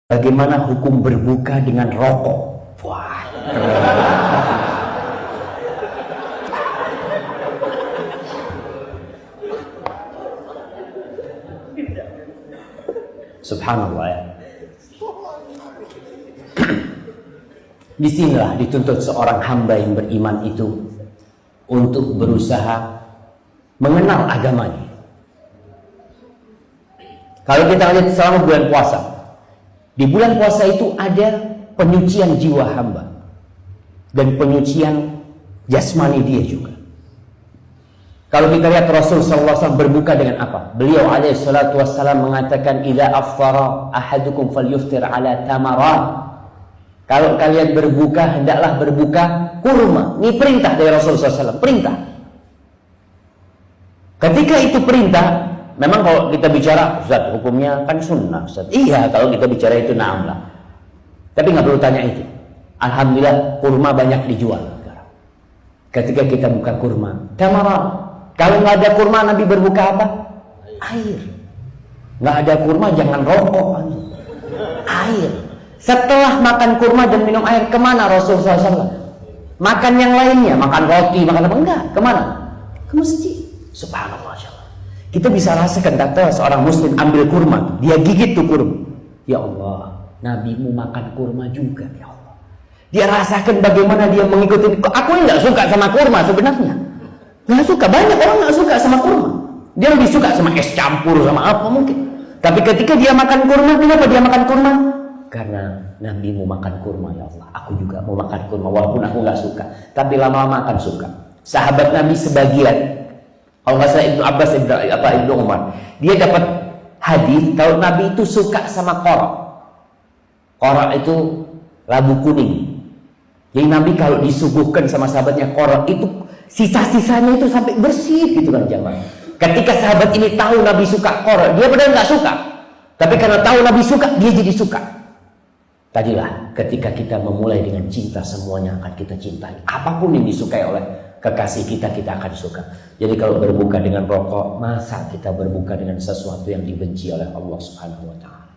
Bagaimana hukum berbuka dengan rokok? Wah, subhanallah ya. Disinilah dituntut seorang hamba yang beriman itu untuk berusaha mengenal agamanya. Kalau kita lihat selama bulan puasa, di bulan puasa itu ada penyucian jiwa hamba dan penyucian jasmani dia juga. Kalau kita lihat Rasul SAW berbuka dengan apa? Beliau alaihi salatu wassalam mengatakan, "Idza afthara ahadukum falyuftir ala tamarat." Kalau kalian berbuka, hendaklah berbuka kurma. Ini perintah dari Rasul SAW, perintah. Ketika itu perintah, memang kalau kita bicara, Ustaz, hukumnya kan sunnah, Ustaz. Iya, kalau kita bicara itu na'am lah. Tapi nggak perlu tanya itu. Alhamdulillah, kurma banyak dijual sekarang. Ketika kita buka kurma, tamarat. Kalau nggak ada kurma, Nabi berbuka apa? Air. Nggak ada kurma, jangan rokok. Air. Setelah makan kurma dan minum air, kemana Rasulullah SAW? Makan yang lainnya, makan roti, makan apa? Enggak, kemana? Ke masjid. Subhanallah. Kita bisa rasakan, kata seorang muslim ambil kurma, dia gigit tuh kurma. Ya Allah, Nabimu makan kurma juga, ya Allah. Dia rasakan bagaimana dia mengikuti. Aku nggak suka sama kurma sebenarnya. Nggak suka, banyak orang nggak suka sama kurma. Dia lebih suka sama es campur, sama apa mungkin. Tapi ketika dia makan kurma, kenapa dia makan kurma? Karena Nabi mau makan kurma, ya Allah. Aku juga mau makan kurma, walaupun aku nggak suka. Tapi lama-lama akan suka. Sahabat Nabi sebagian, kalau nggak salah Ibnu Abbas, Ibnu Umar, dia dapat hadis kalau Nabi itu suka sama korok. Korok itu labu kuning. Jadi Nabi kalau disuguhkan sama sahabatnya korok itu, sisa-sisanya itu sampai bersih gitu kan jamaah. Ketika sahabat ini tahu Nabi suka korok, dia padahal nggak suka, tapi karena tahu Nabi suka, dia jadi suka. Tadilah ketika kita memulai dengan cinta, semuanya akan kita cintai. Apapun yang disukai oleh kekasih kita, kita akan suka. Jadi kalau berbuka dengan rokok, masa kita berbuka dengan sesuatu yang dibenci oleh Allah Subhanahu wa Ta'ala?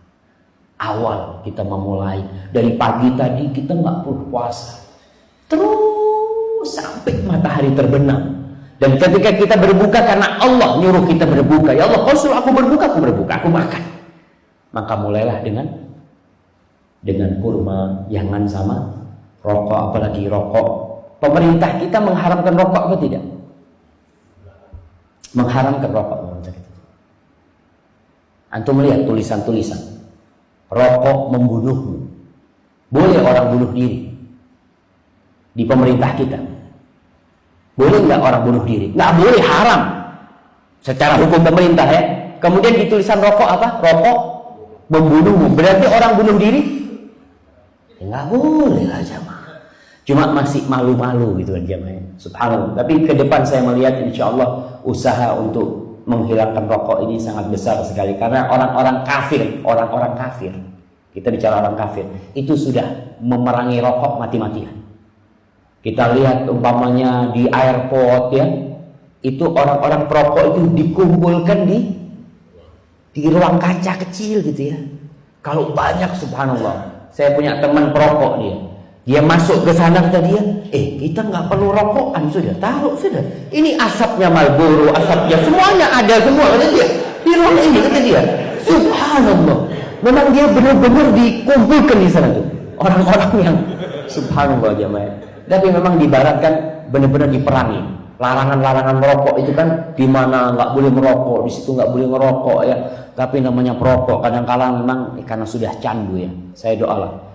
Awal kita memulai dari pagi tadi kita nggak berpuasa, terus sampai matahari terbenam. Dan ketika kita berbuka karena Allah nyuruh kita berbuka, ya Allah, kalau suruh aku berbuka, aku makan. Maka mulailah dengan kurma, jangan sama rokok, apalagi rokok. Pemerintah kita mengharamkan rokok atau tidak? Mengharamkan rokok. Antum melihat tulisan-tulisan, rokok membunuhmu. Boleh orang bunuh diri di pemerintah kita? Boleh nggak orang bunuh diri? Nggak boleh, haram secara hukum pemerintah ya. Kemudian di tulisan rokok apa? Rokok membunuhmu. Berarti orang bunuh diri? Ya, nggak boleh lah jamaah. Cuma masih malu-malu gitu kan jamaah. Subhanallah. Tapi ke depan saya melihat insya Allah usaha untuk menghilangkan rokok ini sangat besar sekali. Karena orang-orang kafir, kita bicara orang kafir, itu sudah memerangi rokok mati-matian. Kita lihat umpamanya di airport ya, itu orang-orang perokok itu dikumpulkan di ruang kaca kecil gitu ya. Kalau banyak, subhanallah. Saya punya teman perokok dia masuk ke sana, kata dia, kita nggak perlu rokokan, sudah taruh sudah. Ini asapnya Marlboro, asapnya semuanya ada semua, kata dia. Di ruang ini, kata dia. Subhanallah. Memang dia benar-benar dikumpulkan di sana tuh orang-orang yang subhanallah jamaah. Tapi memang dibaratkan benar-benar diperangi. Larangan-larangan merokok itu kan di mana nggak boleh merokok, di situ nggak boleh merokok ya. Tapi namanya perokok kadang-kala memang karena sudah candu ya. Saya doalah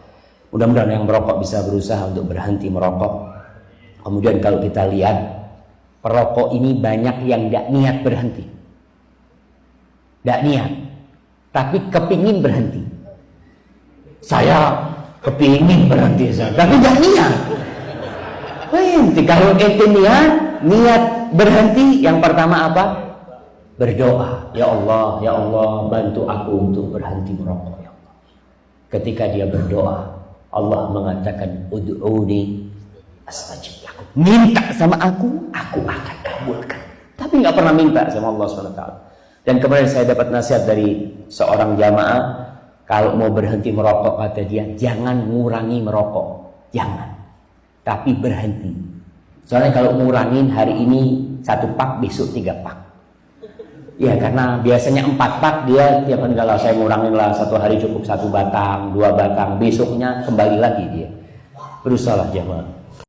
mudah-mudahan yang merokok bisa berusaha untuk berhenti merokok. Kemudian kalau kita lihat perokok ini banyak yang tidak niat berhenti, tidak niat, tapi kepingin berhenti. Saya kepingin berhenti, tapi tidak niat. Kalau ente niat berhenti, yang pertama apa? Berdoa. Ya Allah bantu aku untuk berhenti merokok ya Allah. Ketika dia berdoa, Allah mengatakan ud'uni astajib lakum. Minta sama aku akan kabulkan. Tapi nggak pernah minta sama Allah SWT. Dan kemarin saya dapat nasihat dari seorang jamaah, Kalau mau berhenti merokok, kata dia, jangan ngurangi merokok, jangan, tapi berhenti. Soalnya kalau ngurangin hari ini 1 pak, besok 3 pak. Ya karena biasanya 4 pak, dia tiap hari kalau saya ngurangin lah 1 hari cukup 1 batang, 2 batang, besoknya kembali lagi dia. Berusaha jamaah.